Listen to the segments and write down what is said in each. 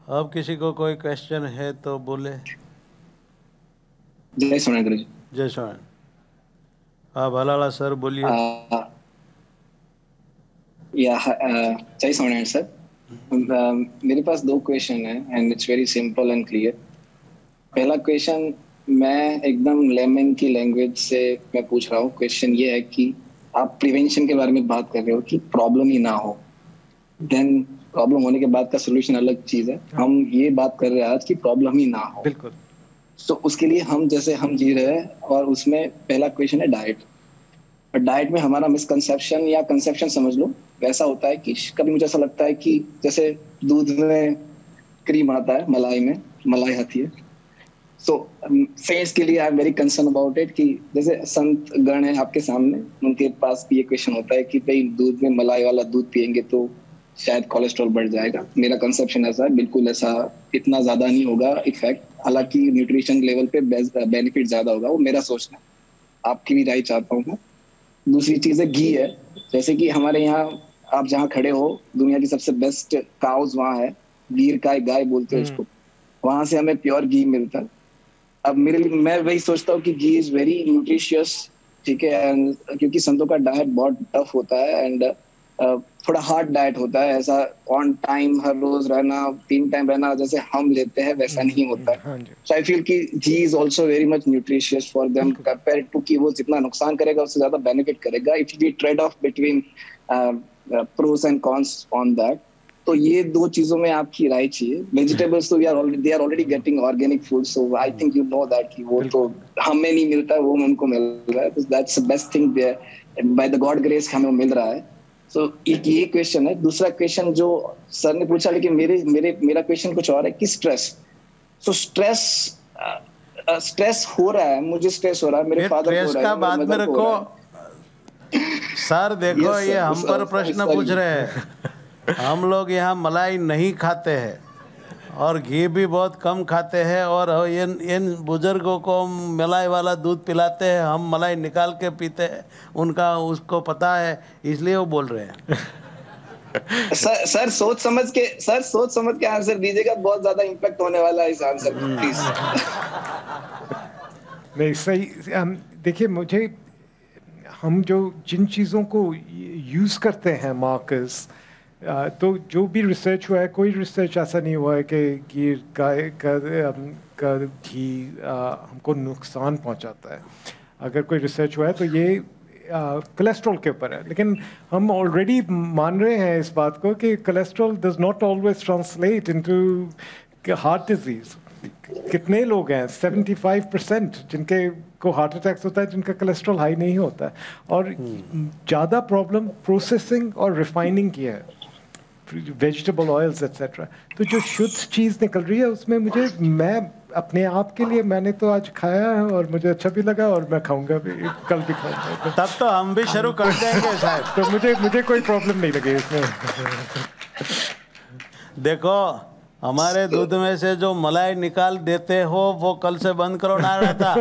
अब किसी को कोई क्वेश्चन है तो बोले। जय सोना गुरु जी। जय सोना। हाँ भलाला सर बोलिए। जय सोना सर। मेरे पास 2 क्वेश्चन है and it's very simple and clear. पहला क्वेश्चन मैं एकदम लेमन की लैंग्वेज से मैं पूछ रहा हूँ। क्वेश्चन ये है कि आप प्रिवेंशन के बारे में बात कर रहे हो कि प्रॉब्लम ही ना हो, देन प्रॉब्लम होने के बाद का सोल्यूशन अलग चीज है। हम ये बात कर रहे हैं आज कि प्रॉब्लम ही ना हो। बिल्कुल। तो उसके लिए हम जैसे हम जी रहे हैं, और उसमें पहला क्वेश्चन है डाइट। डाइट में हमारा मिसकंसेप्शन या कंसेप्शन समझ लो वैसा होता है कि कभी मुझे ऐसा लगता है कि जैसे दूध में क्रीम आता है, मलाई में मलाई आती है। सो सेंट्स के लिए I am very concern about it कि जैसे संत गण है आपके सामने, उनके पास भी ये क्वेश्चन होता है कि भाई दूध में मलाई वाला दूध पियेंगे तो शायद कोलेस्ट्रॉल बढ़ जाएगा। मेरा कंसेप्शन ऐसा है, बिल्कुल ऐसा इतना ज्यादा नहीं होगा इफेक्ट, हालांकि न्यूट्रिशन लेवल पे बेनिफिट ज्यादा होगा, वो मेरा सोचना है। आपकी भी राय चाहता हूँ मैं। दूसरी चीज है घी है। जैसे कि हमारे यहाँ आप जहाँ खड़े हो, दुनिया की सबसे बेस्ट काउज वहाँ है, गिर का गाय बोलते हैं उसको, वहां से हमें प्योर घी मिलता है। अब मेरे लिए मैं वही सोचता हूँ कि घी इज वेरी न्यूट्रिशियस, ठीक है, क्योंकि संतों का डाइट बहुत टफ होता है एंड थोड़ा हार्ड डाइट होता है। ऐसा ऑन टाइम हर रोज रहना, 3 टाइम रहना जैसे हम लेते हैं वैसा नहीं होता है। सो आई फील कि ghee is also very much nutritious for them compare to कि वो जितना नुकसान करेगा उससे ज्यादा बेनिफिट करेगा। If we trade off between pros and cons on that. तो ये 2 चीजों में आपकी राय चाहिए। वेजिटेबल्स तो they are already getting organic food, so I think you know that कि वो तो हमें नहीं मिलता, वो उनको मिल रहा है। That's the best thing by the God grace हमें मिल रहा है। सो ये क्वेश्चन है। दूसरा क्वेश्चन जो सर ने पूछा, लेकिन मेरा क्वेश्चन कुछ और है कि स्ट्रेस। सो स्ट्रेस हो रहा है, मुझे स्ट्रेस हो रहा है, मेरे फादर को हो रहा है, बाद में रखो सर। देखो ये हम पर प्रश्न पूछ रहे हैं। हम लोग यहाँ मलाई नहीं खाते हैं और घी भी बहुत कम खाते हैं, और इन बुजुर्गों को मलाई वाला दूध पिलाते हैं, हम मलाई निकाल के पीते हैं, उनका उसको पता है, इसलिए वो बोल रहे हैं। सर सोच समझ के आंसर दीजिएगा, बहुत ज्यादा इम्पैक्ट होने वाला है इस आंसर में, प्लीज। नहीं सही। देखिए मुझे, हम जिन चीज़ों को यूज़ करते हैं मार्कर्स, तो जो भी रिसर्च हुआ है, कोई रिसर्च ऐसा नहीं हुआ है कि गिर का घी हमको नुकसान पहुंचाता है। अगर कोई रिसर्च हुआ है तो ये कोलेस्ट्रॉल के ऊपर है। लेकिन हम ऑलरेडी मान रहे हैं इस बात को कि cholesterol does not always translate into heart disease. कितने लोग हैं, 75% जिनके को हार्ट अटैक्स होता है, जिनका कोलेस्ट्रॉल हाई नहीं होता है। और ज़्यादा प्रॉब्लम प्रोसेसिंग और रिफाइनिंग की है, वेजिटेबल ऑयल्स एक्सेट्रा। तो जो शुद्ध चीज़ निकल रही है उसमें मैं अपने आप के लिए मैंने तो आज खाया है और मुझे अच्छा भी लगा, और मैं खाऊंगा भी, कल भी खाऊंगा। तब तो हम भी शुरू कर देंगे साहब। तो मुझे कोई प्रॉब्लम नहीं लगी इसमें। देखो हमारे दूध में से जो मलाई निकाल देते हो वो कल से बंद करो ना रहता।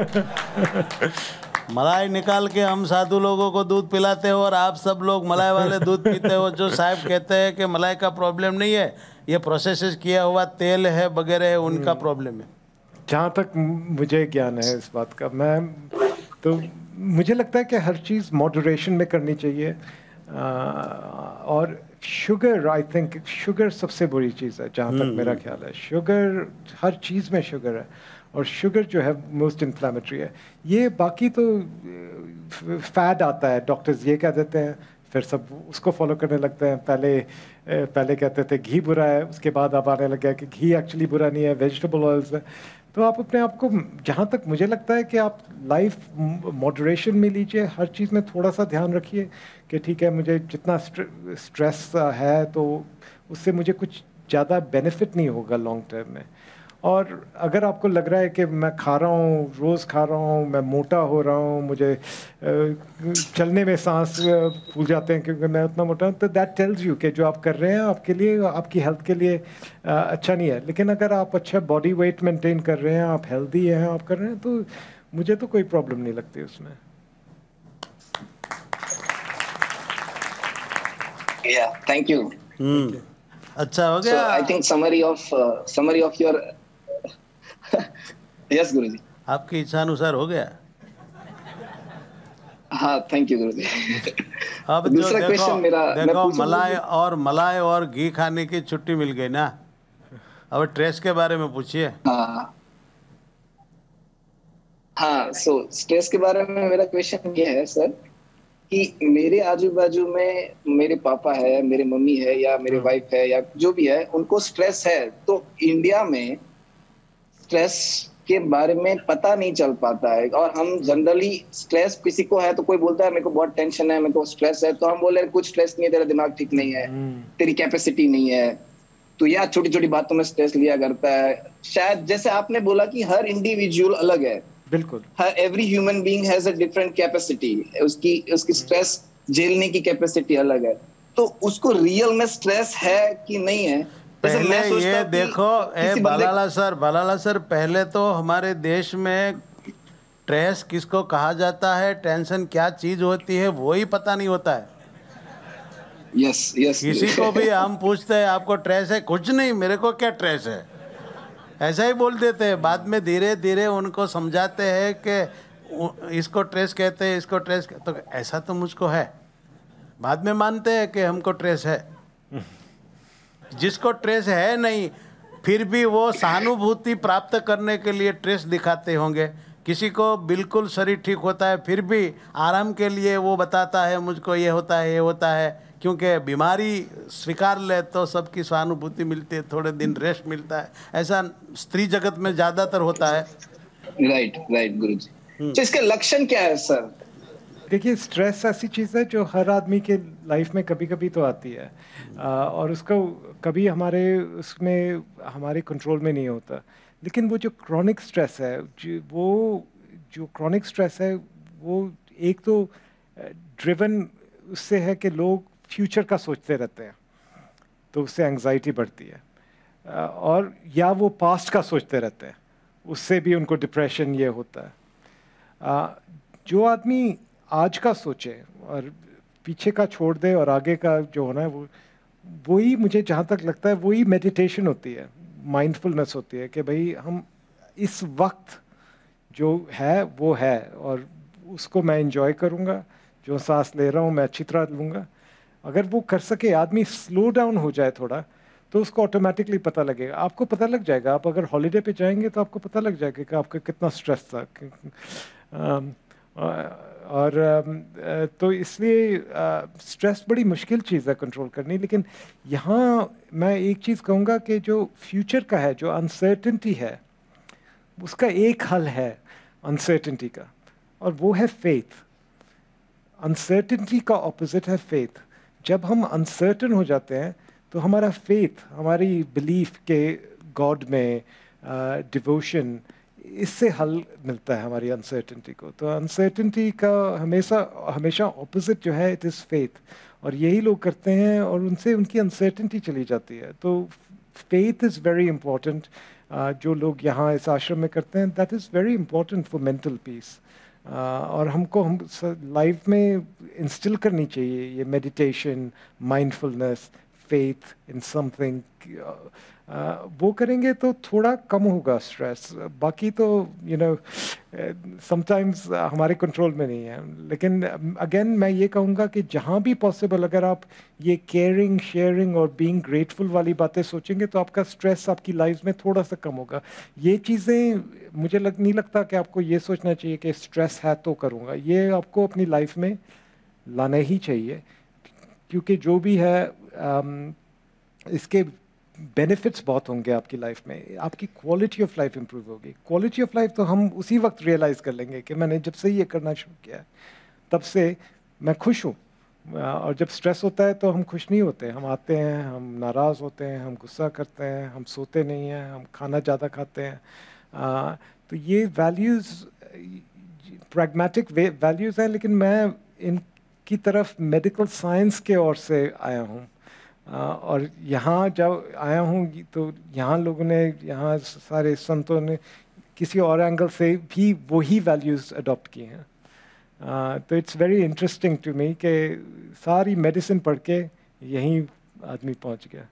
मलाई निकाल के हम साधु लोगों को दूध पिलाते हो और आप सब लोग मलाई वाले दूध पीते हो। जो साहब कहते हैं कि मलाई का प्रॉब्लम नहीं है, ये प्रोसेस किया हुआ तेल है वगैरह है, उनका प्रॉब्लम है। जहाँ तक मुझे ज्ञान है इस बात का, तो मुझे लगता है कि हर चीज़ मॉडरेशन में करनी चाहिए। और शुगर, आई थिंक शुगर सबसे बुरी चीज़ है जहाँ तक मेरा ख्याल है। शुगर, हर चीज़ में शुगर है, और शुगर जो है मोस्ट इन्फ्लेमेटरी है। ये बाकी तो फैड आता है, डॉक्टर्स ये कह देते हैं, फिर सब उसको फॉलो करने लगते हैं। पहले कहते थे घी बुरा है, उसके बाद अब आने लग गया कि घी एक्चुअली बुरा नहीं है, वेजिटेबल ऑयल्स है। तो आप अपने आप को, जहाँ तक मुझे लगता है कि आप लाइफ मॉडरेशन में लीजिए, हर चीज़ में थोड़ा सा ध्यान रखिए कि ठीक है, मुझे जितना स्ट्रेस है तो उससे मुझे कुछ ज़्यादा बेनिफिट नहीं होगा लॉन्ग टर्म में। और अगर आपको लग रहा है कि मैं खा रहा हूँ, रोज़ खा रहा हूँ, मैं मोटा हो रहा हूँ, मुझे चलने में सांस फूल जाते हैं क्योंकि मैं उतना मोटा हूँ, तो दैट टेल्स यू कि जो आप कर रहे हैं आपके लिए, आपकी हेल्थ के लिए अच्छा नहीं है। लेकिन अगर आप अच्छा बॉडी वेट मेंटेन कर रहे हैं, आप हेल्दी हैं, आप कर रहे हैं, तो मुझे तो कोई प्रॉब्लम नहीं लगती उसमें। Thank you. अच्छा हो So गया। I think summary of your yes गुरुजी। आपकी इच्छा अनुसार हो गया। हाँ थैंक यू गुरुजी। अब जो दूसरा देखो क्वेश्चन मेरा मैं देखो पूछूं मलाई और घी खाने की छुट्टी मिल गई ना। अब स्ट्रेस के बारे में पूछिए। हाँ हाँ, सो स्ट्रेस के बारे में मेरा क्वेश्चन ये है सर कि मेरे आजू बाजू में मेरे पापा है, मेरे मम्मी है या मेरे वाइफ है या जो भी है, उनको स्ट्रेस है। तो इंडिया में स्ट्रेस के बारे में पता नहीं चल पाता है और हम जनरली स्ट्रेस किसी को है तो कोई बोलता है मेरे को बहुत टेंशन है, मेरे को स्ट्रेस है, तो हम बोले कुछ स्ट्रेस नहीं है, तेरा दिमाग ठीक नहीं है, तेरी कैपेसिटी नहीं है, तो या छोटी छोटी बातों में स्ट्रेस लिया करता है। शायद जैसे आपने बोला कि हर इंडिविजुअल अलग है, बिल्कुल, हर every human being has a different capacity, उसकी स्ट्रेस झेलने की कैपेसिटी अलग है। तो उसको रियल में स्ट्रेस है कि नहीं है? पहले ये देखो बालाला सर, पहले तो हमारे देश में स्ट्रेस किसको कहा जाता है, टेंशन क्या चीज होती है, वो ही पता नहीं होता है। यस यस किसी को भी हम पूछते हैं आपको स्ट्रेस है, कुछ नहीं, मेरे को क्या स्ट्रेस है, ऐसा ही बोल देते हैं। बाद में धीरे धीरे उनको समझाते हैं कि इसको स्ट्रेस कहते हैं, इसको स्ट्रेस, तो ऐसा तो मुझको है। बाद में मानते हैं कि हमको स्ट्रेस है। जिसको स्ट्रेस है नहीं, फिर भी वो सहानुभूति प्राप्त करने के लिए स्ट्रेस दिखाते होंगे। किसी को बिल्कुल शरीर ठीक होता है, फिर भी आराम के लिए वो बताता है मुझको ये होता है, ये होता है, क्योंकि बीमारी स्वीकार ले तो सबकी सहानुभूति मिलती है, थोड़े दिन रेस्ट मिलता है। ऐसा स्त्री जगत में ज़्यादातर होता है। राइट राइट गुरुजी। तो इसके लक्षण क्या है सर? देखिए, स्ट्रेस ऐसी चीज़ है जो हर आदमी के लाइफ में कभी कभी तो आती है, और उसको कभी उसमें हमारे कंट्रोल में नहीं होता। लेकिन वो जो क्रॉनिक स्ट्रेस है, जो क्रॉनिक स्ट्रेस है, वो एक तो ड्रिवन उससे है कि लोग फ्यूचर का सोचते रहते हैं, तो उससे एंग्जाइटी बढ़ती है, और या वो पास्ट का सोचते रहते हैं, उससे भी उनको डिप्रेशन ये होता है। जो आदमी आज का सोचे और पीछे का छोड़ दे और आगे का जो होना है, वही मुझे जहाँ तक लगता है वही मेडिटेशन होती है, माइंडफुलनेस होती है कि भाई हम इस वक्त जो है वो है और उसको मैं एंजॉय करूँगा, जो सांस ले रहा हूँ मैं अच्छी तरह लूँगा। अगर वो कर सके, आदमी स्लो डाउन हो जाए थोड़ा, तो उसको ऑटोमेटिकली पता लगेगा। आपको पता लग जाएगा, आप अगर हॉलीडे पे जाएंगे तो आपको पता लग जाएगा कि आपका कितना स्ट्रेस था। तो इसलिए स्ट्रेस बड़ी मुश्किल चीज़ है कंट्रोल करनी। लेकिन यहाँ मैं एक चीज़ कहूँगा कि जो फ्यूचर का है, जो अनसर्टेनिटी है, उसका एक हल है अनसर्टेनिटी का, और वो है फेथ। अनसर्टेनिटी का ऑपोजिट है फेथ। जब हम अनसर्टन हो जाते हैं तो हमारा फेथ, हमारी बिलीफ के गॉड में, डिवोशन, इससे हल मिलता है हमारी अनसर्टेनिटी को। तो अनसर्टेनिटी का हमेशा ऑपोजिट जो है, इट इज़ फेथ। और यही लोग करते हैं और उनसे उनकी अनसर्टेनिटी चली जाती है। तो फेथ इज़ वेरी इंपॉर्टेंट। जो लोग यहाँ इस आश्रम में करते हैं, that is very important for mental peace. और हम लाइफ में इंस्टिल करनी चाहिए ये meditation, mindfulness, faith in something. वो करेंगे तो थोड़ा कम होगा स्ट्रेस। बाकी तो समटाइम्स हमारे कंट्रोल में नहीं है। लेकिन अगेन मैं ये कहूँगा कि जहाँ भी पॉसिबल, अगर आप ये केयरिंग, शेयरिंग और बीइंग ग्रेटफुल वाली बातें सोचेंगे तो आपका स्ट्रेस आपकी लाइफ में थोड़ा सा कम होगा। ये चीज़ें मुझे नहीं लगता कि आपको ये सोचना चाहिए कि स्ट्रेस है तो करूँगा। ये आपको अपनी लाइफ में लाना ही चाहिए, क्योंकि जो भी है इसके बेनिफिट्स बहुत होंगे आपकी लाइफ में। आपकी क्वालिटी ऑफ लाइफ इंप्रूव होगी। क्वालिटी ऑफ लाइफ तो हम उसी वक्त रियलाइज़ कर लेंगे कि मैंने जब से ये करना शुरू किया है, तब से मैं खुश हूँ। और जब स्ट्रेस होता है तो हम खुश नहीं होते। हम आते हैं, हम नाराज़ होते हैं, हम गुस्सा करते हैं, हम सोते नहीं हैं, हम खाना ज़्यादा खाते हैं। तो ये वैल्यूज़ प्रैग्मेटिक वैल्यूज़ हैं, लेकिन मैं इनकी तरफ मेडिकल साइंस के ओर से आया हूँ। और यहाँ जब आया हूँ तो यहाँ लोगों ने, यहाँ सारे संतों ने किसी और एंगल से भी वही वैल्यूज़ अडॉप्ट की हैं। तो it's very interesting to me कि सारी मेडिसिन पढ़ के यहीं आदमी पहुँच गया।